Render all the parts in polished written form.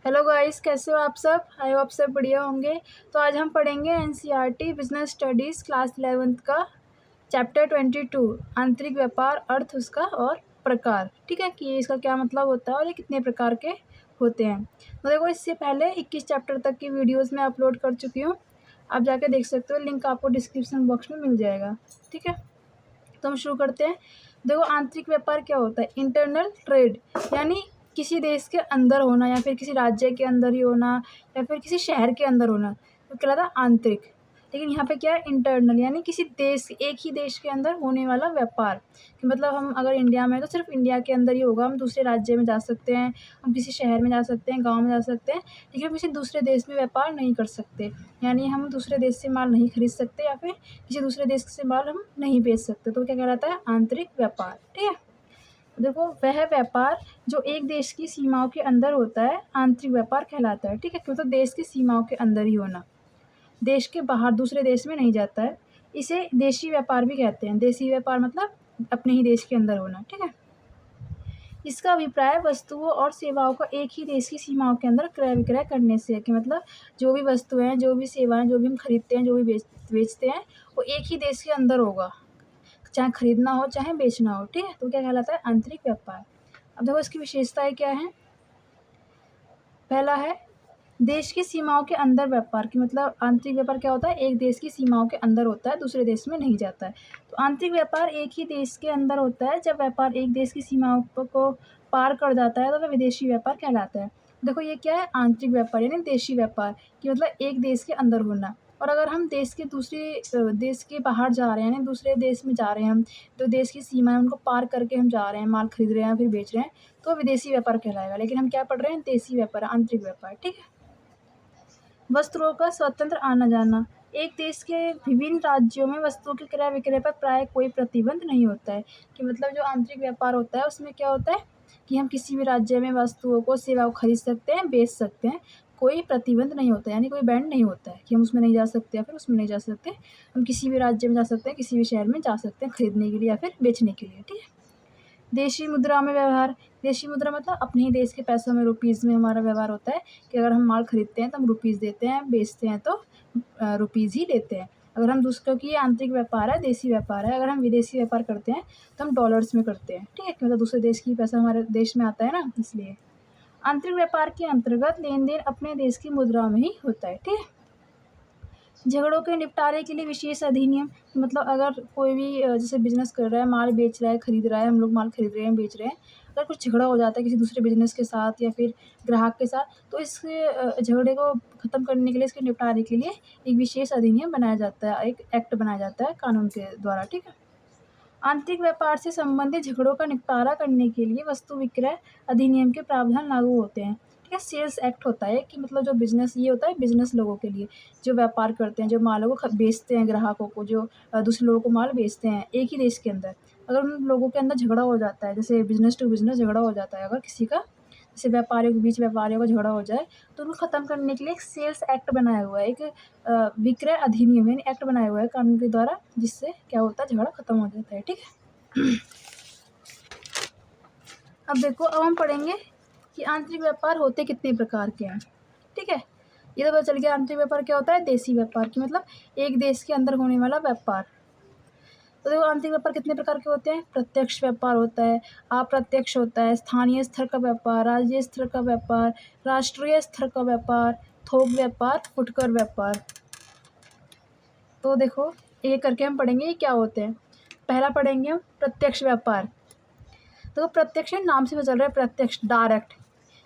Hello guys, कैसे हो आप सब? आई होप आप सब बढ़िया होंगे। तो आज हम पढ़ेंगे NCERT business studies class 11th का चैप्टर 22 आंतरिक व्यापार, अर्थ उसका और प्रकार। ठीक है कि ये इसका क्या मतलब होता है और ये कितने प्रकार के होते हैं। तो देखो, इससे पहले 21 चैप्टर तक की वीडियोज़ मैं अपलोड कर चुकी हूँ, आप जाके देख सकते हो, लिंक आपको डिस्क्रिप्शन बॉक्स में मिल जाएगा। ठीक है, तो हम शुरू करते हैं। देखो, आंतरिक व्यापार क्या होता है? इंटरनल ट्रेड, यानी किसी देश के अंदर होना या फिर किसी राज्य के अंदर ही होना या फिर किसी शहर के अंदर होना, तो कहलाता है आंतरिक। लेकिन यहाँ पे क्या है? इंटरनल, यानी किसी देश, एक ही देश के अंदर होने वाला व्यापार। कि मतलब हम अगर इंडिया में हैं तो सिर्फ इंडिया के अंदर ही होगा, हम दूसरे राज्य में जा सकते हैं, हम किसी शहर में जा सकते हैं, गाँव में जा सकते हैं, लेकिन हम किसी दूसरे देश में व्यापार नहीं कर सकते। यानी हम दूसरे देश से माल नहीं खरीद सकते या फिर किसी दूसरे देश से माल हम नहीं बेच सकते। तो क्या कहलाता है? आंतरिक व्यापार। ठीक है, देखो, वह व्यापार जो एक देश की सीमाओं के अंदर होता है आंतरिक व्यापार कहलाता है। ठीक है, क्यों? तो देश की सीमाओं के अंदर ही होना, देश के बाहर दूसरे देश में नहीं जाता है। इसे देशी व्यापार भी कहते हैं। देशी व्यापार मतलब अपने ही देश के अंदर होना। ठीक है, इसका अभिप्राय वस्तुओं और सेवाओं का एक ही देश की सीमाओं के अंदर क्रय विक्रय करने से है। कि मतलब जो भी वस्तुएं, जो भी सेवाएं, जो भी हम खरीदते हैं, जो भी बेचते हैं, वो एक ही देश के अंदर होगा, चाहे खरीदना हो चाहे बेचना हो। ठीक है, तो क्या कहलाता है? आंतरिक व्यापार। अब देखो, इसकी विशेषताएं क्या हैं। पहला है देश की सीमाओं के अंदर व्यापार। की मतलब आंतरिक व्यापार क्या होता है? एक देश की सीमाओं के अंदर होता है, दूसरे देश में नहीं जाता है। तो आंतरिक व्यापार एक ही देश के अंदर होता है। जब व्यापार एक देश की सीमाओं को पार कर जाता है तो वह विदेशी व्यापार कहलाता है। देखो, ये क्या है? आंतरिक व्यापार यानी देशी व्यापार, कि मतलब एक देश के अंदर होना। और अगर हम देश के दूसरे देश के बाहर जा रहे हैं, यानी दूसरे देश में जा रहे हैं हम, तो देश की सीमाएं उनको पार करके हम जा रहे हैं, माल खरीद रहे हैं फिर बेच रहे हैं, तो विदेशी व्यापार कहलाएगा। लेकिन हम क्या पढ़ रहे हैं? देशी व्यापार, आंतरिक व्यापार। ठीक है, वस्तुओं का स्वतंत्र आना जाना। एक देश के विभिन्न राज्यों में वस्तुओं के क्रय विक्रय पर प्राय कोई प्रतिबंध नहीं होता है। कि मतलब जो आंतरिक व्यापार होता है उसमें क्या होता है कि हम किसी भी राज्य में वस्तुओं को, सेवाओं खरीद सकते हैं, बेच सकते हैं, कोई प्रतिबंध नहीं होता है, यानी कोई बैंड नहीं होता है कि हम उसमें नहीं जा सकते या फिर उसमें नहीं जा सकते। हम किसी भी राज्य में जा सकते हैं, किसी भी शहर में जा सकते हैं खरीदने के लिए या फिर बेचने के लिए। ठीक है, देशी मुद्रा में व्यवहार। देशी मुद्रा मतलब अपने ही देश के पैसों में, रुपीज़ में हमारा व्यवहार होता है। कि अगर हम माल खरीदते हैं तो हम रुपीज़ देते हैं, बेचते हैं तो रुपीज़ ही लेते हैं। अगर हम क्योंकि ये आंतरिक व्यापार है, देशी व्यापार है, अगर हम विदेशी व्यापार करते हैं तो हम डॉलर्स में करते हैं। ठीक है, मतलब दूसरे देश की पैसा हमारे देश में आता है ना, इसलिए। आंतरिक व्यापार के अंतर्गत लेन देन अपने देश की मुद्रा में ही होता है। ठीक है, झगड़ों के निपटारे के लिए विशेष अधिनियम। मतलब अगर कोई भी जैसे बिजनेस कर रहा है, माल बेच रहा है, खरीद रहा है, हम लोग माल खरीद रहे हैं, बेच रहे हैं, अगर कुछ झगड़ा हो जाता है किसी दूसरे बिजनेस के साथ या फिर ग्राहक के साथ, तो इस झगड़े को ख़त्म करने के लिए, इसके निपटारे के लिए एक विशेष अधिनियम बनाया जाता है, एक एक्ट बनाया जाता है कानून के द्वारा। ठीक है, आंतरिक व्यापार से संबंधित झगड़ों का निपटारा करने के लिए वस्तु विक्रय अधिनियम के प्रावधान लागू होते हैं। ठीक है, सेल्स एक्ट होता है कि मतलब जो बिजनेस, ये होता है बिजनेस लोगों के लिए, जो व्यापार करते हैं, जो मालों को बेचते हैं, ग्राहकों को, जो दूसरे लोगों को माल बेचते हैं एक ही देश के अंदर। अगर उन लोगों के अंदर झगड़ा हो जाता है, जैसे बिजनेस टू बिजनेस झगड़ा हो जाता है अगर किसी का, जैसे व्यापारियों के बीच व्यापारियों का झगड़ा हो जाए, तो उनको ख़त्म करने के लिए एक सेल्स एक्ट बनाया हुआ है, एक विक्रय अधिनियम यानी एक्ट बनाया हुआ है कानून के द्वारा, जिससे क्या होता है? झगड़ा ख़त्म हो जाता है। ठीक है, अब देखो, अब हम पढ़ेंगे कि आंतरिक व्यापार होते कितने प्रकार के हैं। ठीक है, ये तो पता चल गया आंतरिक व्यापार क्या होता है। देशी व्यापार की मतलब एक देश के अंदर होने वाला व्यापार। तो देखो, आंतरिक व्यापार कितने प्रकार के होते हैं। प्रत्यक्ष व्यापार होता है, अप्रत्यक्ष होता है, स्थानीय स्तर का व्यापार, राज्य स्तर का व्यापार, राष्ट्रीय स्तर का व्यापार, थोक व्यापार, फुटकर व्यापार। तो देखो, एक करके हम पढ़ेंगे ये क्या होते हैं। पहला पढ़ेंगे हम प्रत्यक्ष व्यापार। तो प्रत्यक्ष नाम से पता चल रहा है, प्रत्यक्ष, डायरेक्ट,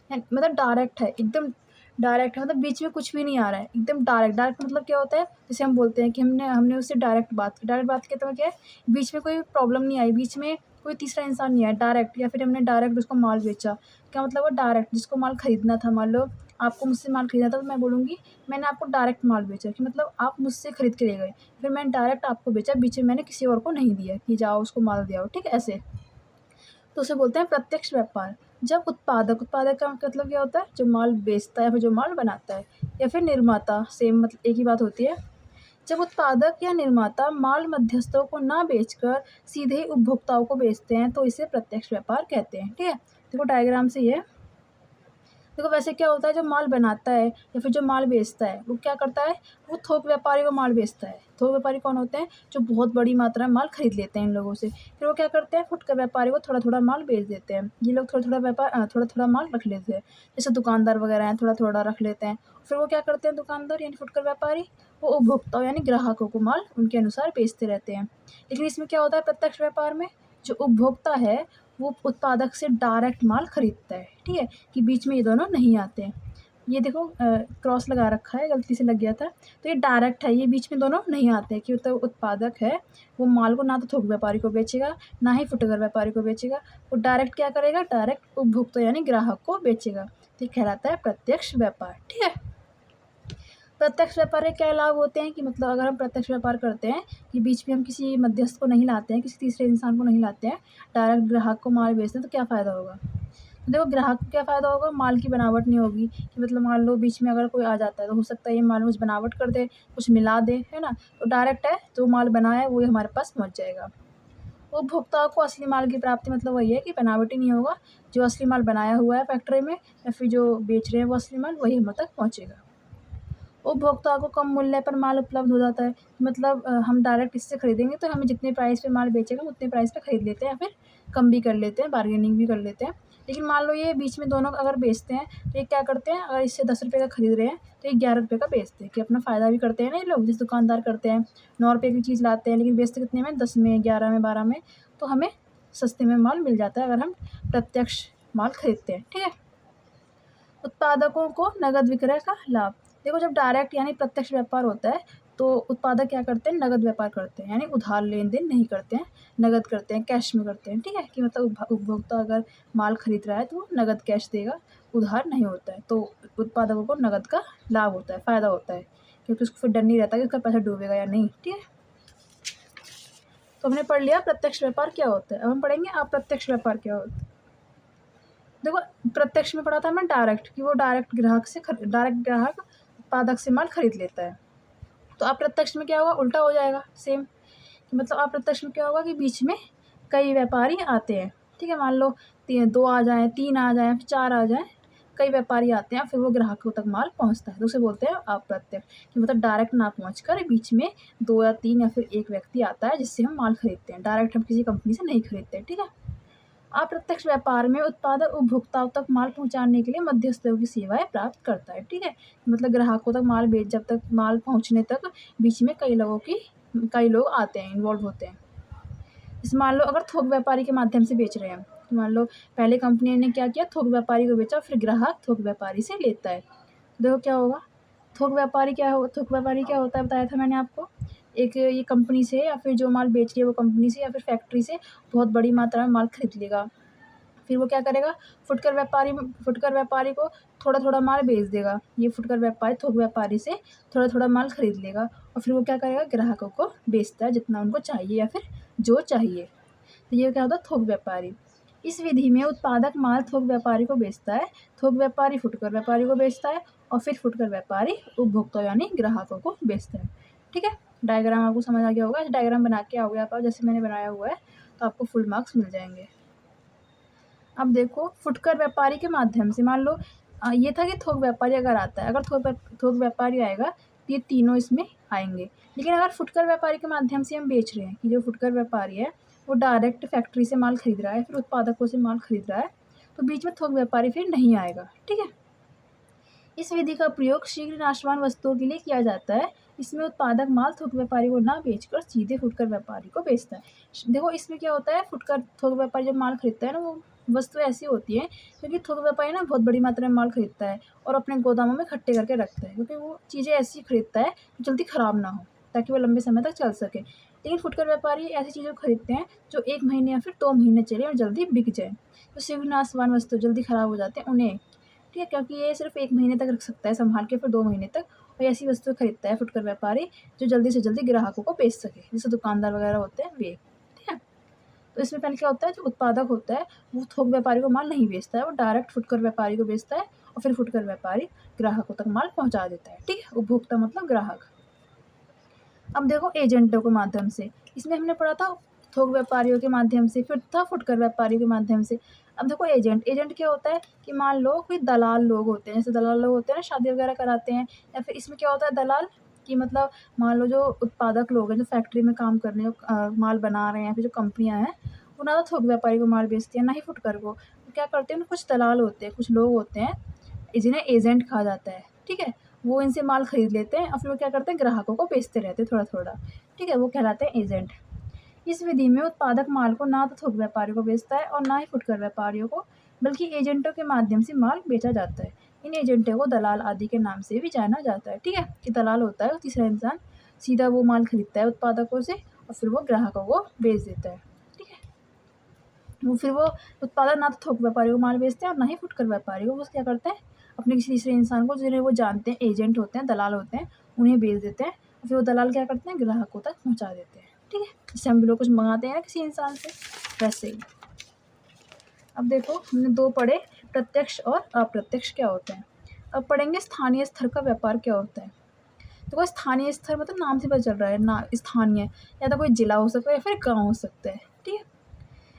मतलब डायरेक्ट है, एकदम डायरेक्ट है, मतलब बीच में कुछ भी नहीं आ रहा है, एकदम डायरेक्ट। डायरेक्ट मतलब क्या होता है? जैसे हम बोलते हैं कि हमने उससे डायरेक्ट बात की। डायरेक्ट बात कहते हैं क्या है? बीच में कोई प्रॉब्लम नहीं आई, बीच में कोई तीसरा इंसान नहीं आया, डायरेक्ट। या फिर हमने डायरेक्ट उसको माल बेचा। क्या मतलब? वो डायरेक्ट, जिसको माल खरीदना था, मान लो आपको मुझसे माल खरीदना था, तो मैं बोलूँगी मैंने आपको डायरेक्ट माल बेचा। कि मतलब आप मुझसे खरीद के ले गए, फिर मैंने डायरेक्ट आपको बेचा, बीच में मैंने किसी और को नहीं दिया कि जाओ उसको माल दिया हो। ठीक है, ऐसे। तो उसे बोलते हैं प्रत्यक्ष व्यापार। जब उत्पादक, उत्पादक का मतलब क्या होता है? जो माल बेचता है या फिर जो माल बनाता है, या फिर निर्माता, सेम मतलब एक ही बात होती है। जब उत्पादक या निर्माता माल मध्यस्थों को ना बेचकर सीधे उपभोक्ताओं को बेचते हैं तो इसे प्रत्यक्ष व्यापार कहते हैं। ठीक है, देखो डायग्राम से ये देखो वैसे क्या होता है, जो माल बनाता है या फिर जो माल बेचता है वो क्या करता है, वो थोक व्यापारी को माल बेचता है। थोक व्यापारी कौन होते हैं, जो बहुत बड़ी मात्रा में माल खरीद लेते हैं इन लोगों से, फिर वो क्या करते हैं, फुटकर व्यापारी को थोड़ा थोड़ा माल बेच देते हैं। ये लोग थोड़ा थोड़ा माल रख लेते हैं, जैसे दुकानदार वगैरह हैं थोड़ा थोड़ा रख लेते हैं। फिर वो क्या करते हैं, दुकानदार यानी फुटकर व्यापारी, वो उपभोक्ताओं यानी ग्राहकों को माल उनके अनुसार बेचते रहते हैं। लेकिन इसमें क्या होता है, प्रत्यक्ष व्यापार में जो उपभोक्ता है वो उत्पादक से डायरेक्ट माल खरीदता है, ठीक है, कि बीच में ये दोनों नहीं आते हैं। ये देखो क्रॉस लगा रखा है, गलती से लग गया था, तो ये डायरेक्ट है, ये बीच में दोनों नहीं आते हैं कि तो उत्पादक है वो माल को ना तो थोक व्यापारी को बेचेगा ना ही फुटकर व्यापारी को बेचेगा, वो डायरेक्ट क्या करेगा, डायरेक्ट उपभोक्ता यानी ग्राहक को बेचेगा। तो ये कहलाता है प्रत्यक्ष व्यापार, ठीक है। प्रत्यक्ष व्यापार के क्या लाभ होते हैं कि मतलब अगर हम प्रत्यक्ष व्यापार करते हैं कि बीच में हम किसी मध्यस्थ को नहीं लाते हैं, किसी तीसरे इंसान को नहीं लाते हैं, डायरेक्ट ग्राहक को माल बेचते हैं, तो क्या फ़ायदा होगा। तो देखो ग्राहक को क्या फ़ायदा होगा, माल की बनावट नहीं होगी, कि मतलब मान लो बीच में अगर कोई आ जाता है तो हो सकता है ये माल में कुछ बनावट कर दे, कुछ मिला दे, है ना। तो डायरेक्ट है, जो माल बनाया है वही हमारे पास पहुँच जाएगा। उपभोक्ताओं को असली माल की प्राप्ति मतलब वही है कि बनावट ही नहीं होगा, जो असली माल बनाया हुआ है फैक्ट्री में या फिर जो बेच रहे हैं वो असली माल वही हम तक पहुँचेगा। उपभोक्ता को कम मूल्य पर माल उपलब्ध हो जाता है, मतलब हम डायरेक्ट इससे खरीदेंगे तो हमें जितने प्राइस पे माल बेचेगा हम उतने प्राइस पे खरीद लेते हैं या फिर कम भी कर लेते हैं, बार्गेनिंग भी कर लेते हैं। लेकिन मान लो ये बीच में दोनों अगर बेचते हैं तो ये क्या करते हैं, अगर इससे 10 रुपये का खरीद रहे हैं तो ये 11 रुपये का बेचते हैं, कि अपना फ़ायदा भी करते हैं ना ये लोग, जिस दुकानदार करते हैं 9 रुपये की चीज़ लाते हैं लेकिन बेचते कितने में, 10 में, 11 में, 12 में, तो हमें सस्ते में माल मिल जाता है अगर हम प्रत्यक्ष माल खरीदते हैं, ठीक है। उत्पादकों को नगद विक्रय का लाभ। देखो जब डायरेक्ट यानी प्रत्यक्ष व्यापार होता है तो उत्पादक क्या करते हैं, नगद व्यापार करते हैं, यानी उधार लेन देन नहीं करते हैं, नगद करते हैं, कैश में करते हैं, ठीक है, कि मतलब उपभोक्ता अगर माल खरीद रहा है तो वो नगद कैश देगा, उधार नहीं होता है। तो उत्पादकों को नगद का लाभ होता है, फ़ायदा होता है, क्योंकि उसको फिर डर नहीं रहता कि उसका पैसा डूबेगा या नहीं, ठीक है। तो हमने पढ़ लिया प्रत्यक्ष व्यापार क्या होता है, अब हम पढ़ेंगे अप्रत्यक्ष व्यापार क्या होता है। देखो प्रत्यक्ष में पढ़ा था मैं डायरेक्ट, कि वो डायरेक्ट ग्राहक उत्पादक से माल खरीद लेता है। तो अप्रत्यक्ष में क्या होगा, उल्टा हो जाएगा सेम, कि मतलब अप्रत्यक्ष में क्या होगा कि बीच में कई व्यापारी आते हैं, ठीक है, मान लो 2 आ जाएँ, 3 आ जाएँ, फिर 4 आ जाएँ, कई व्यापारी आते हैं फिर वो ग्राहकों तक माल पहुँचता है, तो उसे बोलते हैं अप्रत्यक्ष, कि मतलब डायरेक्ट ना पहुँच कर बीच में 2 या 3 या फिर 1 व्यक्ति आता है जिससे हम माल खरीदते हैं, डायरेक्ट हम किसी कंपनी से नहीं खरीदते, ठीक है। अप्रत्यक्ष व्यापार में उत्पादक उपभोक्ताओं तक माल पहुंचाने के लिए मध्यस्थों की सेवाएं प्राप्त करता है, ठीक है, मतलब ग्राहकों तक माल बेच, जब तक माल पहुंचने तक बीच में कई लोग आते हैं, इन्वॉल्व होते हैं। जैसे मान लो अगर थोक व्यापारी के माध्यम से बेच रहे हैं, तो मान लो पहले कंपनी ने क्या किया, थोक व्यापारी को बेचा, फिर ग्राहक थोक व्यापारी से लेता है, तो देखो क्या होगा, थोक व्यापारी क्या होता है बताया था मैंने आपको, एक ये कंपनी से या फिर जो माल बेच रही है वो कंपनी से या फिर फैक्ट्री से बहुत बड़ी मात्रा में माल खरीद लेगा, फिर वो क्या करेगा, फुटकर व्यापारी को थोड़ा थोड़ा माल बेच देगा, ये फुटकर व्यापारी थोक व्यापारी से थोड़ा थोड़ा माल खरीद लेगा और फिर वो क्या करेगा, ग्राहकों को बेचता है जितना उनको चाहिए या फिर जो चाहिए, तो ये क्या होता है, थोक व्यापारी। इस विधि में उत्पादक माल थोक व्यापारी को बेचता है, थोक व्यापारी फुटकर व्यापारी को बेचता है और फिर फुटकर व्यापारी उपभोक्ता यानी ग्राहकों को बेचता है, ठीक है। डायग्राम आपको समझ आ गया होगा, डायग्राम बना के आओगे आप जैसे मैंने बनाया हुआ है, तो आपको फुल मार्क्स मिल जाएंगे। अब देखो फुटकर व्यापारी के माध्यम से, मान लो ये था कि थोक व्यापारी अगर आता है, अगर थोक व्यापारी आएगा तो ये तीनों इसमें आएंगे, लेकिन अगर फुटकर व्यापारी के माध्यम से हम बेच रहे हैं, कि जो फुटकर व्यापारी है वो डायरेक्ट फैक्ट्री से माल खरीद रहा है, फिर उत्पादकों से माल खरीद रहा है, तो बीच में थोक व्यापारी फिर नहीं आएगा, ठीक है। इस विधि का प्रयोग शीघ्र नाशवान वस्तुओं के लिए किया जाता है, इसमें उत्पादक माल थोक व्यापारी को ना बेचकर सीधे फुटकर व्यापारी को बेचता है। देखो इसमें क्या होता है, फुटकर थोक व्यापारी जब माल खरीदता है ना, वो वस्तु ऐसी होती है क्योंकि थोक व्यापारी ना बहुत बड़ी मात्रा में माल खरीदता है और अपने गोदामों में इकट्ठे करके रखता है, क्योंकि वो चीज़ें ऐसी खरीदता है जो जल्दी ख़राब ना हो, ताकि वो लंबे समय तक चल सके। लेकिन फुटकर व्यापारी ऐसी चीज़ें खरीदते हैं जो 1 महीने या फिर 2 महीने चले और जल्दी बिक जाए, तो शीघ्र नाशवान वस्तु जल्दी ख़राब हो जाते हैं उन्हें, ठीक है, क्योंकि ये सिर्फ 1 महीने तक रख सकता है संभाल के, फिर 2 महीने तक, और ऐसी वस्तुएं खरीदता है फुटकर व्यापारी जो जल्दी से जल्दी ग्राहकों को बेच सके, जैसे दुकानदार वगैरह होते हैं वे, ठीक है। तो इसमें पहले क्या होता है, जो उत्पादक होता है वो थोक व्यापारी को माल नहीं बेचता है, वो डायरेक्ट फुटकर व्यापारी को बेचता है और फिर फुटकर व्यापारी ग्राहकों तक माल पहुँचा देता है, ठीक है, उपभोक्ता मतलब ग्राहक। अब देखो एजेंटों के माध्यम से, इसमें हमने पढ़ा था थोक व्यापारियों के माध्यम से, फिर था फुटकर व्यापारियों के माध्यम से। अब देखो एजेंट क्या होता है कि मान लो कोई दलाल लोग होते हैं, जैसे दलाल लोग होते हैं ना शादी वगैरह कराते हैं, या फिर इसमें क्या होता है दलाल कि मतलब मान लो जो उत्पादक लोग हैं, जो फैक्ट्री में काम कर रहे हैं, माल बना रहे हैं, फिर जो कंपनियाँ हैं वो ना तो थोक व्यापारी को माल बेचती हैं ना ही फुटकर को। तो क्या करते हैं ना, कुछ दलाल होते हैं, कुछ लोग होते हैं जिन्हें एजेंट कहा जाता है, ठीक है। वो इनसे माल खरीद लेते हैं और फिर वो क्या करते हैं ग्राहकों को बेचते रहते हैं थोड़ा थोड़ा, ठीक है, वो कहलाते हैं एजेंट। इस विधि में उत्पादक माल को ना तो थोक व्यापारियों को बेचता है और ना ही फुटकर व्यापारियों को, बल्कि एजेंटों के माध्यम से माल बेचा जाता है। इन एजेंटों को दलाल आदि के नाम से भी जाना जाता है, ठीक है। कि दलाल होता है वो तीसरा इंसान, सीधा वो माल खरीदता है उत्पादकों से और फिर वो ग्राहकों को बेच देता है, ठीक है। वो उत्पादक ना तो थोक व्यापारियों को माल बेचते हैं और ना ही फुटकर व्यापारियों को। वो क्या करते हैं अपने किसी तीसरे इंसान को, जिन्हें वो जानते हैं एजेंट होते हैं, दलाल होते हैं, उन्हें बेच देते हैं और फिर वो दलाल क्या करते हैं ग्राहकों तक पहुँचा देते हैं, ठीक है। जैसे हम भी लोग कुछ मंगाते हैं ना किसी इंसान से, वैसे ही। अब देखो हमने दो पढ़े, प्रत्यक्ष और अप्रत्यक्ष क्या होते हैं। अब पढ़ेंगे स्थानीय स्तर का व्यापार क्या होता है। तो कोई स्थानीय स्तर मतलब नाम से पता चल रहा है ना, स्थानीय या तो कोई जिला हो सकता है या फिर गाँव हो सकता है, ठीक है।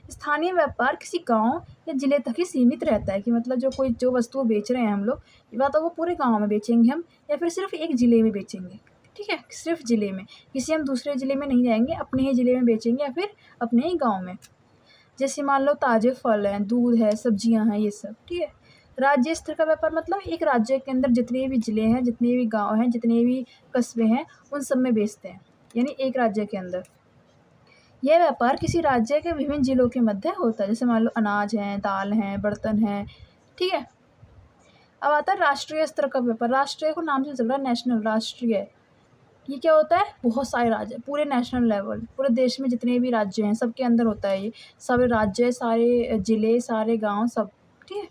स्थानीय व्यापार किसी गाँव या जिले तक ही सीमित रहता है, कि मतलब जो वस्तु बेच रहे हैं हम लोग, या तो वो पूरे गाँव में बेचेंगे हम या फिर सिर्फ एक ज़िले में बेचेंगे, ठीक है, सिर्फ ज़िले में, किसी हम दूसरे ज़िले में नहीं जाएंगे, अपने ही ज़िले में बेचेंगे या फिर अपने ही गाँव में। जैसे मान लो ताज़े फल हैं, दूध है, सब्जियां हैं, ये सब, ठीक है। राज्य स्तर का व्यापार मतलब एक राज्य के अंदर जितने भी ज़िले हैं, जितने भी गाँव हैं, जितने भी कस्बे हैं, उन सब में बेचते हैं, यानी एक राज्य के अंदर। यह व्यापार किसी राज्य के विभिन्न जिलों के मध्य होता है, जैसे मान लो अनाज है, दाल है, बर्तन है, ठीक है। अब आता है राष्ट्रीय स्तर का व्यापार। राष्ट्रीय को नाम से चल रहा है, नेशनल, राष्ट्रीय। ये क्या होता है, बहुत सारे राज्य, पूरे नेशनल लेवल, पूरे देश में जितने भी राज्य हैं सबके अंदर होता है ये, सारे राज्य, सारे ज़िले, सारे गांव, सब, ठीक है।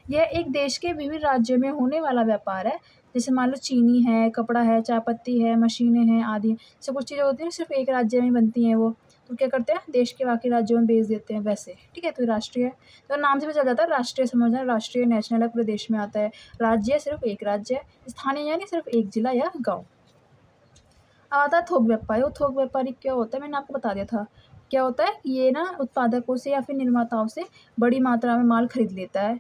यह एक देश के विभिन्न राज्यों में होने वाला व्यापार है। जैसे मान लो चीनी है, कपड़ा है, चाय पत्ती है, मशीनें हैं आदि, सब कुछ चीज़ें होती हैं सिर्फ एक राज्य में बनती हैं, वो तो क्या करते हैं देश के बाकी राज्यों में बेच देते हैं, वैसे, ठीक है। तो राष्ट्रीय, तो नाम से भी चल जाता है राष्ट्रीय, समझना, राष्ट्रीय नेशनल है, पूरे देश में आता है। राज्य सिर्फ एक राज्य है, स्थानीय यानी सिर्फ एक जिला या गाँव। अब आता है थोक व्यापारी। वो थोक व्यापारी क्या होता है, मैंने आपको बता दिया था क्या होता है। ये ना उत्पादकों से या फिर निर्माताओं से बड़ी मात्रा में माल खरीद लेता है,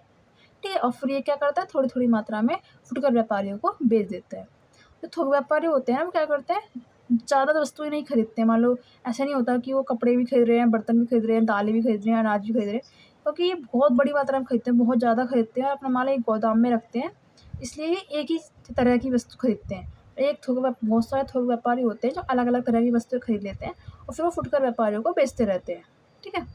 ठीक है, और फिर ये क्या करता है थोड़ी थोड़ी मात्रा में फुटकर व्यापारियों को बेच देता है। जो थोक व्यापारी होते हैं वो क्या करते हैं, ज़्यादा वस्तुएं नहीं खरीदते हैं। मान लो ऐसा नहीं होता कि वो कपड़े भी खरीद रहे हैं, बर्तन भी खरीद रहे हैं, दालें भी खरीद रहे हैं, अनाज भी खरीद रहे हैं, क्योंकि ये बहुत बड़ी मात्रा में खरीदते हैं, बहुत ज़्यादा खरीदते हैं और अपना माल एक गोदाम में रखते हैं, इसलिए ये एक ही तरह की वस्तु खरीदते हैं। बहुत सारे थोक व्यापारी होते हैं जो अलग अलग तरह की वस्तुएं खरीद लेते हैं और फिर वो फुटकर व्यापारियों को बेचते रहते हैं, ठीक है।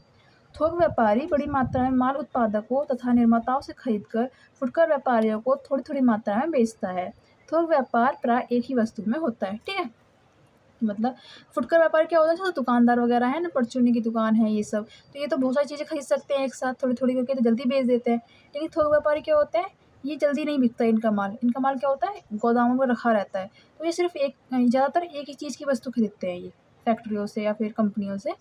थोक व्यापारी बड़ी मात्रा में माल उत्पादकों तथा निर्माताओं से खरीदकर फुटकर व्यापारियों को थोड़ी थोड़ी मात्रा में बेचता है। थोक व्यापार प्राय एक ही वस्तु में होता है, ठीक है। मतलब फुटकर व्यापार क्या होता है, जैसे दुकानदार वगैरह है ना, परचूनी की दुकान है, ये सब, तो ये तो बहुत सारी चीज़ें खरीद सकते हैं एक साथ थोड़ी थोड़ी करके, तो जल्दी बेच देते हैं। लेकिन थोक व्यापारी क्या होते हैं, ये जल्दी नहीं बिकता इनका माल क्या होता है गोदामों में रखा रहता है। तो ये सिर्फ ज़्यादातर एक ही चीज़ की वस्तु खरीदते हैं, ये फैक्ट्रियों से या फिर कंपनियों से।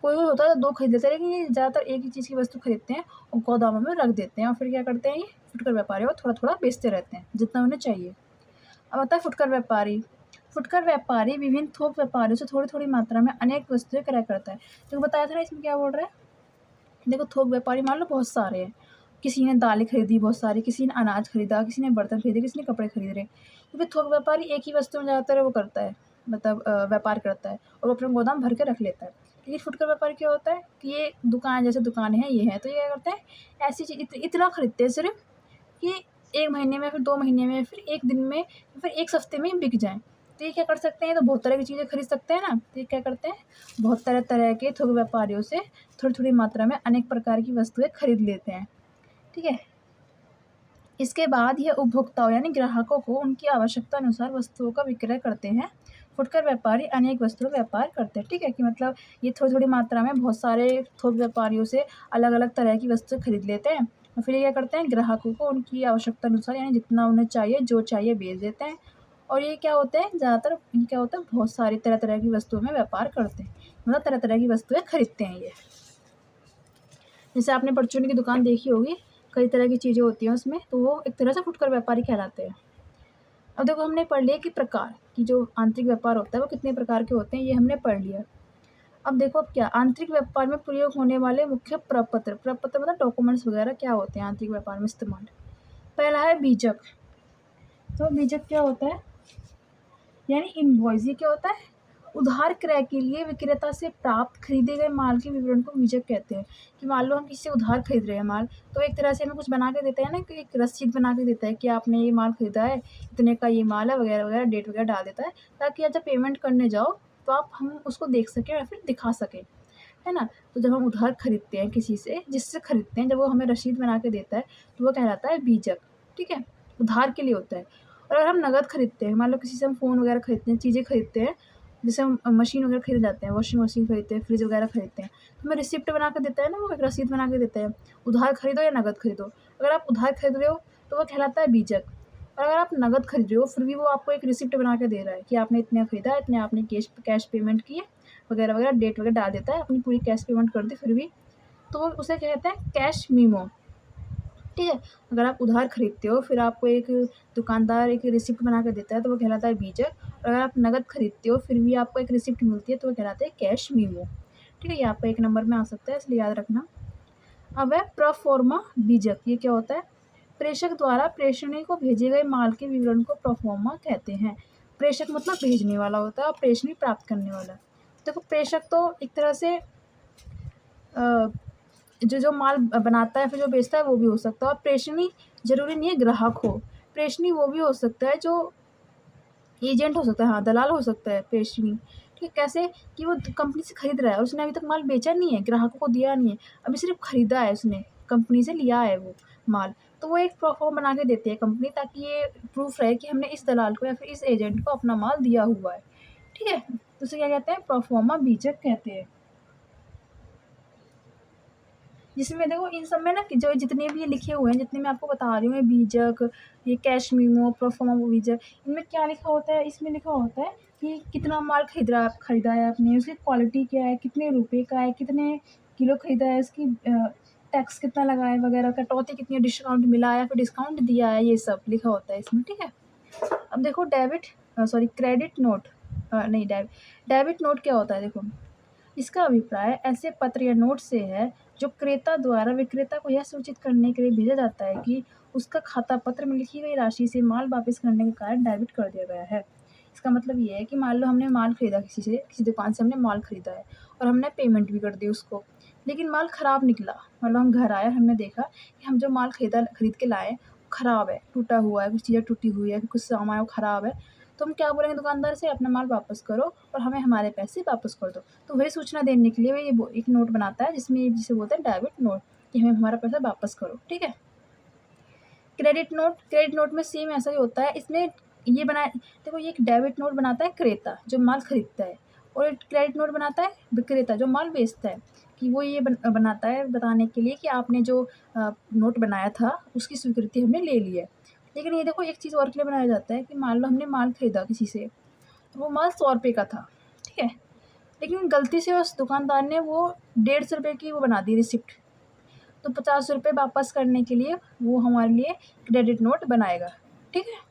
कोई कोई होता है तो दो खरीद लेते हैं, लेकिन ये ज़्यादातर एक ही चीज़ की वस्तु खरीदते हैं और गोदामों में रख देते हैं और फिर क्या करते हैं ये फुटकर व्यापारी को थोड़ा थोड़ा बेचते रहते हैं जितना उन्हें चाहिए। अब आता है फुटकर व्यापारी। फुटकर व्यापारी विभिन्न थोक व्यापारियों से थोड़ी थोड़ी मात्रा में अनेक वस्तुएं क्रय करता है। तो बताया था ना इसमें क्या बोल रहा है, देखो थोक व्यापारी मान लो बहुत सारे हैं, किसी ने दालें खरीदी बहुत सारी, किसी ने अनाज खरीदा, किसी ने बर्तन खरीदे, किसी ने कपड़े खरीद रहे, क्योंकि थोक व्यापारी एक ही वस्तु में ज़्यादातर वो करता है, मतलब व्यापार करता है और वो अपना गोदाम भर के रख लेता है। लेकिन फुटकर व्यापारी क्या होता है कि ये दुकान, जैसे दुकान है ये है, तो ये क्या करते हैं ऐसी चीज़ इतना खरीदते हैं सिर्फ कि 1 महीने में, फिर 2 महीने में, फिर 1 दिन में, फिर 1 हफ्ते में बिक जाएँ। तो ये क्या कर सकते हैं, तो बहुत तरह की चीज़ें खरीद सकते हैं ना, तो ये क्या करते हैं बहुत तरह-तरह के थोक व्यापारियों से थोड़ी-थोड़ी मात्रा में अनेक प्रकार की वस्तुएँ खरीद लेते हैं, ठीक है। इसके बाद ये उपभोक्ताओं यानी ग्राहकों को उनकी आवश्यकता अनुसार वस्तुओं का विक्रय करते हैं। फुटकर व्यापारी अनेक वस्तुओं का व्यापार करते हैं, ठीक है, कि मतलब ये थोड़ी-थोड़ी मात्रा में बहुत सारे थोक व्यापारियों से अलग-अलग तरह की वस्तुएँ खरीद लेते हैं और फिर ये क्या करते हैं ग्राहकों को उनकी आवश्यकता अनुसार यानी जितना उन्हें चाहिए, जो चाहिए बेच देते हैं। और ये क्या होता है ज़्यादातर, ये क्या होता है बहुत सारी तरह-तरह की वस्तुओं में व्यापार करते हैं, मतलब तरह-तरह की वस्तुएँ खरीदते हैं ये। जैसे आपने परचून की दुकान देखी होगी, कई तरह की चीज़ें होती हैं उसमें, तो वो एक तरह से फुटकर व्यापारी कहलाते हैं। अब देखो हमने पढ़ लिया कि प्रकार कि जो आंतरिक व्यापार होता है वो कितने प्रकार के होते हैं, ये हमने पढ़ लिया। अब देखो, अब क्या आंतरिक व्यापार में प्रयोग होने वाले मुख्य प्रपत्र मतलब डॉक्यूमेंट्स वगैरह क्या होते हैं आंतरिक व्यापार में इस्तेमाल। पहला है बीजक। तो बीजक क्या होता है, यानी इनवॉइस। ये क्या होता है, उधार क्रय के लिए विक्रेता से प्राप्त खरीदे गए माल के विवरण को बीजक कहते हैं। कि मान लो हम किसी से उधार खरीद रहे हैं माल, तो एक तरह से हमें कुछ बना के देते हैं ना, कि एक रसीद बना के देता है कि आपने ये माल खरीदा है, इतने का ये माल है वगैरह वगैरह, डेट वगैरह डाल देता है, ताकि आप जब पेमेंट करने जाओ तो आप हम उसको देख सकें या फिर दिखा सकें, है ना। तो जब हम उधार खरीदते हैं किसी से, जिससे खरीदते हैं, जब वो हमें रसीद बना के देता है तो वो कहलाता है बीजक। ठीक है, उधार के लिए होता है। और अगर हम नकद खरीदते हैं, मान लो किसी से हम फ़ोन वगैरह खरीदते हैं, चीज़ें खरीदते हैं, जैसे हम मशीन वगैरह खरीद जाते हैं, वॉशिंग मशीन खरीदते हैं, फ्रिज वगैरह खरीदते हैं, तो हमें रिसिप्ट बना के देता है ना, वो एक रसीद बना के देता है, उधार खरीदो या नकद खरीदो। अगर आप उधार खरीद रहे हो तो वो कहलाता है बीजक। और अगर आप नकद खरीद रहे हो फिर भी वो आपको एक रिसिप्ट बना के दे रहा है कि आपने इतने खरीदा, इतने आपने कैश पेमेंट किए वगैरह वगैरह, डेट वगैरह डाल देता है, अपनी पूरी कैश पेमेंट कर दी फिर भी, तो वो उसे क्या कहते हैं, कैश मीमो। ठीक है, अगर आप उधार खरीदते हो फिर आपको एक दुकानदार एक रिसिप्ट बना कर देता है तो वो कहलाता है बीजक। और अगर आप नकद खरीदते हो फिर भी आपको एक रिसिप्ट मिलती है तो वो कहलाता है कैश मीमो। ठीक है, ये आपका 1 नंबर में आ सकता है, इसलिए याद रखना। अब है प्रोफोर्मा बीजक। ये क्या होता है, प्रेषक द्वारा प्रेषणी को भेजे गए माल के विवरण को प्रोफोर्मा कहते हैं। प्रेषक मतलब भेजने वाला होता है और प्रेषणी प्राप्त करने वाला। देखो, प्रेषक तो एक तरह से जो माल बनाता है फिर जो बेचता है वो भी हो सकता है। और प्रेषणी ज़रूरी नहीं है ग्राहक हो, प्रेषणी वो भी हो सकता है जो एजेंट हो सकता है, हाँ, दलाल हो सकता है प्रेषणी। ठीक है, कैसे कि वो कंपनी से खरीद रहा है और उसने अभी तक माल बेचा नहीं है, ग्राहकों को दिया नहीं है, अभी सिर्फ खरीदा है, उसने कंपनी से लिया है वो माल, तो वो एक प्रोफॉर्म बना के देती है कंपनी, ताकि ये प्रूफ रहे कि हमने इस दलाल को या फिर इस एजेंट को अपना माल दिया हुआ है। ठीक है, तो उसे क्या कहते हैं, प्रोफोर्मा बीजक कहते हैं। जिसमें देखो इन सब में ना, कि जो जितने भी ये लिखे हुए हैं, जितने मैं आपको बता रही हूँ, ये बीजक, ये कैश मीमो, प्रोफोर्मा बीजक, इनमें क्या लिखा होता है, इसमें लिखा होता है कि कितना माल खरीदा है आपने, उसकी क्वालिटी क्या है, कितने रुपए का है, कितने किलो खरीदा है, उसकी टैक्स कितना लगा है वगैरह, कटौती कितनी है, डिस्काउंट मिला है या फिर डिस्काउंट दिया है, ये सब लिखा होता है इसमें। ठीक है, अब देखो क्रेडिट नोट, नहीं, डेबिट नोट क्या होता है, देखो इसका अभिप्राय ऐसे पत्र या नोट से है जो क्रेता द्वारा विक्रेता को यह सूचित करने के लिए भेजा जाता है कि उसका खाता पत्र में लिखी गई राशि से माल वापस करने के कारण डेबिट कर दिया गया है। इसका मतलब ये है कि मान लो हमने माल खरीदा, किसी दुकान से हमने माल खरीदा है और हमने पेमेंट भी कर दी उसको, लेकिन माल ख़राब निकला। मतलब हम घर आए, हमने देखा कि हम जो माल खरीद के लाए ख़राब है, टूटा हुआ है, कुछ चीज़ें टूटी हुई है, कुछ सामान है वो ख़राब है, तो हम क्या बोलेंगे दुकानदार से, अपना माल वापस करो और हमें हमारे पैसे वापस कर दो। तो वही सूचना देने के लिए वह ये एक नोट बनाता है, जिसे बोलते हैं डेबिट नोट, कि हमें हमारा पैसा वापस करो। ठीक है, क्रेडिट नोट में सेम ऐसा ही होता है। इसमें ये देखो, ये एक डेबिट नोट बनाता है क्रेता जो माल खरीदता है, और एक क्रेडिट नोट बनाता है विक्रेता जो माल बेचता है। कि वो ये बनाता है बताने के लिए कि आपने जो नोट बनाया था उसकी स्वीकृति हमने ले ली है। लेकिन ये देखो, एक चीज़ और के लिए बनाया जाता है कि मान लो हमने माल खरीदा किसी से, तो वो माल 100 रुपये का था। ठीक है, लेकिन गलती से उस दुकानदार ने वो 150 रुपये की वो बना दी रिसिप्ट, तो 50 रुपये वापस करने के लिए वो हमारे लिए क्रेडिट नोट बनाएगा। ठीक है,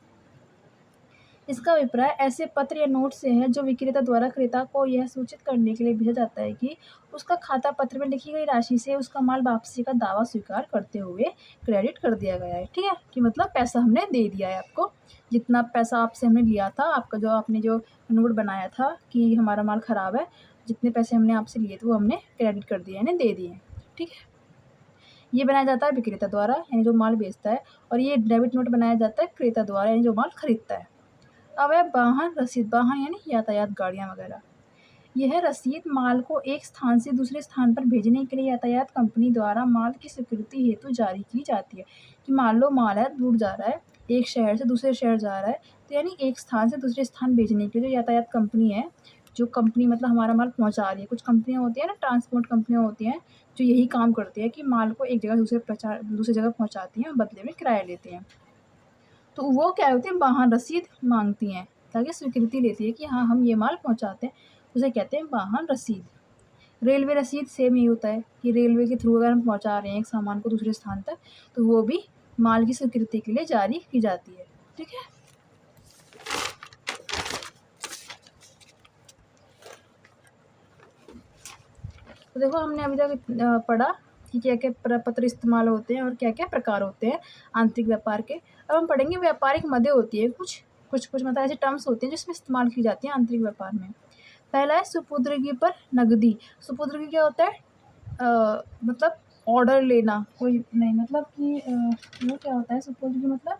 इसका अभिप्राय ऐसे पत्र या नोट से है जो विक्रेता द्वारा क्रेता को यह सूचित करने के लिए भेजा जाता है कि उसका खाता पत्र में लिखी गई राशि से उसका माल वापसी का दावा स्वीकार करते हुए क्रेडिट कर दिया गया है। ठीक है, कि मतलब पैसा हमने दे दिया है आपको, जितना पैसा आपसे हमने लिया था, आपका जो आपने जो नोट बनाया था कि हमारा माल ख़राब है, जितने पैसे हमने आपसे लिए थे वो हमने क्रेडिट कर दिए, यानी दे दिए। ठीक है, ये बनाया जाता है विक्रेता द्वारा, यानी जो माल बेचता है, और ये डेबिट नोट बनाया जाता है क्रेता द्वारा, यानी जो माल खरीदता है। अब है वाहन रसीद। वाहन यानी यातायात, गाड़ियाँ वगैरह। यह रसीद माल को एक स्थान से दूसरे स्थान पर भेजने के लिए यातायात कंपनी द्वारा माल की स्वीकृति हेतु जारी की जाती है। कि मान लो माल है, दूर जा रहा है, एक शहर से दूसरे शहर जा रहा है, तो यानी एक स्थान से दूसरे स्थान भेजने के लिए यातायात कंपनी है, जो कंपनी मतलब हमारा माल पहुँचा रही है। कुछ कंपनियाँ होती हैं ना, ट्रांसपोर्ट कंपनियाँ होती हैं जो यही काम करती है कि माल को एक जगह से दूसरी जगह पहुँचाती हैं और बदले में किराया लेती हैं। तो वो क्या होती है, वाहन रसीद मांगती हैं, ताकि स्वीकृति लेती है कि हाँ हम ये माल पहुंचाते हैं, उसे कहते हैं वाहन रसीद। रेलवे रसीद सेम ही होता है कि रेलवे के थ्रू अगर हम पहुंचा रहे हैं एक सामान को दूसरे स्थान तक, तो वो भी माल की स्वीकृति के लिए जारी की जाती है। ठीक है, तो देखो हमने अभी तक पढ़ा कि क्या-क्या प्रपत्र इस्तेमाल होते हैं और क्या-क्या प्रकार होते हैं आंतरिक व्यापार के। अब हम पढ़ेंगे व्यापारिक मदें होती हैं कुछ मतलब ऐसे टर्म्स होते हैं जिसमें इस्तेमाल की जाती हैं आंतरिक व्यापार में। पहला है सुपुर्दगी पर नकदी। सुपुर्दगी क्या होता है? मतलब ऑर्डर लेना, कोई नहीं मतलब कि वो क्या होता है सुपुर्दगी मतलब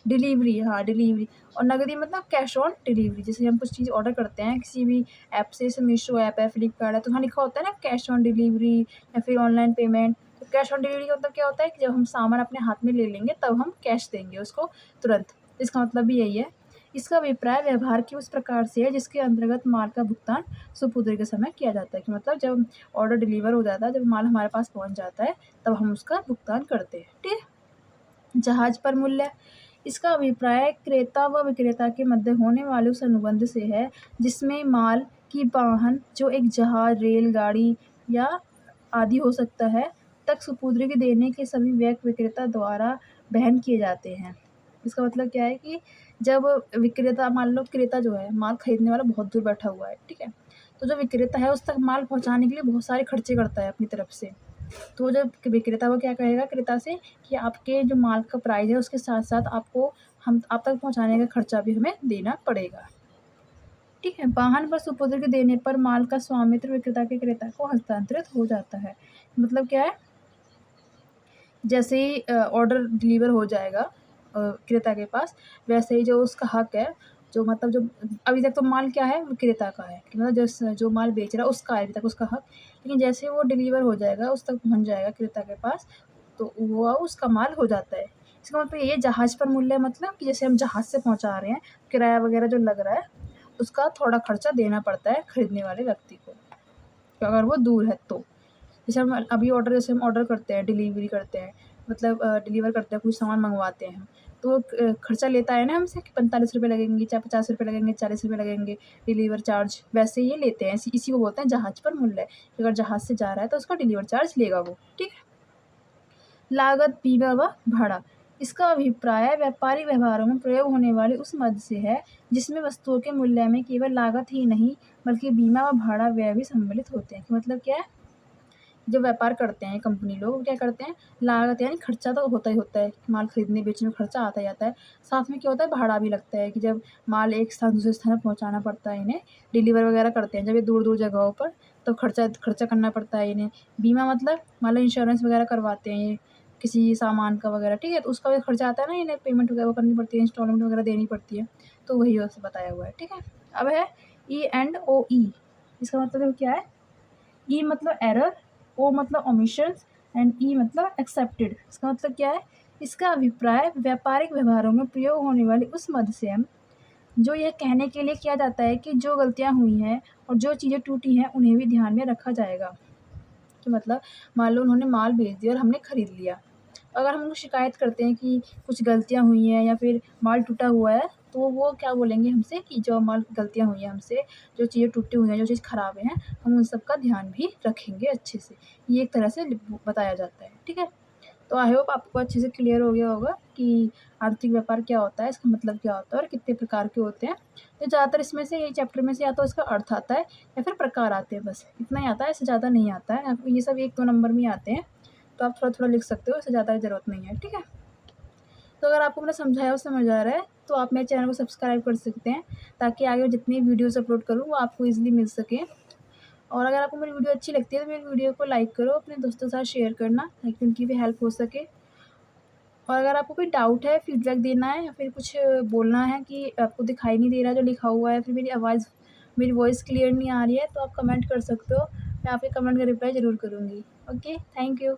डिलीवरी, हाँ डिलीवरी। और नकदी मतलब कैश ऑन डिलीवरी। जैसे हम कुछ चीज़ ऑर्डर करते हैं किसी भी ऐप से, जैसे मीशो ऐप है, फ्लिपकार्ट है, तो वहाँ लिखा होता है ना कैश ऑन डिलीवरी या फिर ऑनलाइन पेमेंट। तो कैश ऑन डिलीवरी का मतलब क्या होता है कि जब हम सामान अपने हाथ में ले लेंगे तब हम कैश देंगे उसको तुरंत। इसका मतलब भी यही है। इसका अभिप्राय व्यवहार की उस प्रकार से है जिसके अंतर्गत माल का भुगतान सुपुर्दगी के समय किया जाता है। कि मतलब जब ऑर्डर डिलीवर हो जाता है, जब माल हमारे पास पहुँच जाता है तब हम उसका भुगतान करते हैं। ठीक है। जहाज पर मूल्य। इसका अभिप्राय क्रेता व विक्रेता के मध्य होने वाले उस अनुबंध से है जिसमें माल की वाहन जो एक जहाज, रेलगाड़ी या आदि हो सकता है तक सुपुर्दगी देने के सभी व्यय विक्रेता द्वारा वहन किए जाते हैं। इसका मतलब क्या है कि जब विक्रेता, मान लो क्रेता जो है माल खरीदने वाला बहुत दूर बैठा हुआ है, ठीक है, तो जो विक्रेता है उस तक माल पहुँचाने के लिए बहुत सारे खर्चे करता है अपनी तरफ से। तो जब विक्रेता वो क्या कहेगा क्रेता से कि आपके जो माल का प्राइस है उसके साथ साथ आपको आप तक पहुंचाने का खर्चा भी हमें देना पड़ेगा। ठीक है। वाहन पर सुपुर्दगी देने पर माल का स्वामित्व विक्रेता के क्रेता को हस्तांतरित हो जाता है। मतलब क्या है, जैसे ही ऑर्डर डिलीवर हो जाएगा क्रेता के पास, वैसे ही जो उसका हक है, जो मतलब जो अभी तक तो माल क्या है विक्रेता का है, कि मतलब जो माल बेच रहा है उसका है अभी तक उसका हक। लेकिन जैसे वो डिलीवर हो जाएगा, उस तक पहुँच जाएगा क्रेता के पास, तो वो उसका माल हो जाता है। इसका मतलब ये जहाज पर मूल्य मतलब कि जैसे हम जहाज़ से पहुँचा रहे हैं, किराया वगैरह जो लग रहा है, उसका थोड़ा खर्चा देना पड़ता है खरीदने वाले व्यक्ति को, अगर वो दूर है तो। जैसे हम अभी जैसे हम ऑर्डर करते हैं, डिलीवरी करते हैं, मतलब डिलीवर करते हैं, कुछ सामान मँगवाते हैं, तो खर्चा लेता है ना हमसे कि 45 रुपए लगेंगे, चाहे 50 रुपए लगेंगे, 40 रुपए लगेंगे डिलीवर चार्ज, वैसे ये लेते हैं। इसी को बोलते हैं जहाज पर मूल्य। अगर जहाज से जा रहा है तो उसका डिलीवर चार्ज लेगा वो, ठीक है। लागत, बीमा व भाड़ा। इसका अभिप्राय व्यापारिक व्यवहारों में प्रयोग होने वाले उस मद से है जिसमें वस्तुओं के मूल्य में केवल लागत ही नहीं बल्कि बीमा व भाड़ा व्यय भी सम्मिलित होते हैं। कि मतलब क्या है, जब व्यापार करते हैं कंपनी लोग क्या करते हैं, लागत यानी खर्चा तो होता ही होता है, माल खरीदने बेचने में खर्चा आता ही आता है। साथ में क्या होता है, भाड़ा भी लगता है कि जब माल एक स्थान दूसरे स्थान पर पहुँचाना पड़ता है, इन्हें डिलीवर वगैरह करते हैं जब ये दूर दूर जगहों पर, तो खर्चा करना पड़ता है इन्हें। बीमा मतलब मान लो इंश्योरेंस वगैरह करवाते हैं ये किसी सामान का वगैरह, ठीक है, तो उसका भी खर्चा आता है ना, इन्हें पेमेंट वगैरह करनी पड़ती है, इंस्टॉलमेंट वगैरह देनी पड़ती है, तो वही उससे बताया हुआ है। ठीक है। अब है E&OE। इसका मतलब क्या है, ई मतलब एरर, ओ मतलब ओमिशंस एंड ई मतलब एक्सेप्टेड। इसका मतलब क्या है, इसका अभिप्राय व्यापारिक व्यवहारों में प्रयोग होने वाली उस मद से है जो यह कहने के लिए किया जाता है कि जो गलतियां हुई हैं और जो चीज़ें टूटी हैं उन्हें भी ध्यान में रखा जाएगा। कि मतलब मान लो उन्होंने माल भेज दिया और हमने ख़रीद लिया, अगर हम लोग शिकायत करते हैं कि कुछ गलतियाँ हुई हैं या फिर माल टूटा हुआ है, तो वो क्या बोलेंगे हमसे कि जो माल गलतियाँ हुई हैं हमसे, जो चीज़ें टूटी हुई हैं, जो चीज़ ख़राब है, हम उन सब का ध्यान भी रखेंगे अच्छे से। ये एक तरह से बताया जाता है। ठीक है। तो आई होप आपको अच्छे से क्लियर हो गया होगा कि आर्थिक व्यापार क्या होता है, इसका मतलब क्या होता है और कितने प्रकार के होते हैं। तो ज़्यादातर इसमें से, ये चैप्टर में से या तो इसका अर्थ आता है या फिर प्रकार आते हैं, बस इतना ही आता है, इससे ज़्यादा नहीं आता है। ये सब 1-2 नंबर में आते हैं, तो आप थोड़ा-थोड़ा लिख सकते हो, इससे ज़्यादा ज़रूरत नहीं है। ठीक है। तो अगर आपको मैंने समझाया और समझ आ रहा है, तो आप मेरे चैनल को सब्सक्राइब कर सकते हैं, ताकि आगे जितनी वीडियोज़ अपलोड करूँ वो आपको ईज़िली मिल सकें। और अगर आपको मेरी वीडियो अच्छी लगती है तो मेरी वीडियो को लाइक करो, अपने दोस्तों के साथ शेयर करना ताकि उनकी भी हेल्प हो सके। और अगर आपको कोई डाउट है, फीडबैक देना है या फिर कुछ बोलना है कि आपको दिखाई नहीं दे रहा जो लिखा हुआ है, फिर मेरी वॉइस क्लियर नहीं आ रही है, तो आप कमेंट कर सकते हो। मैं आपके कमेंट का रिप्लाई ज़रूर करूँगी। Okay, thank you.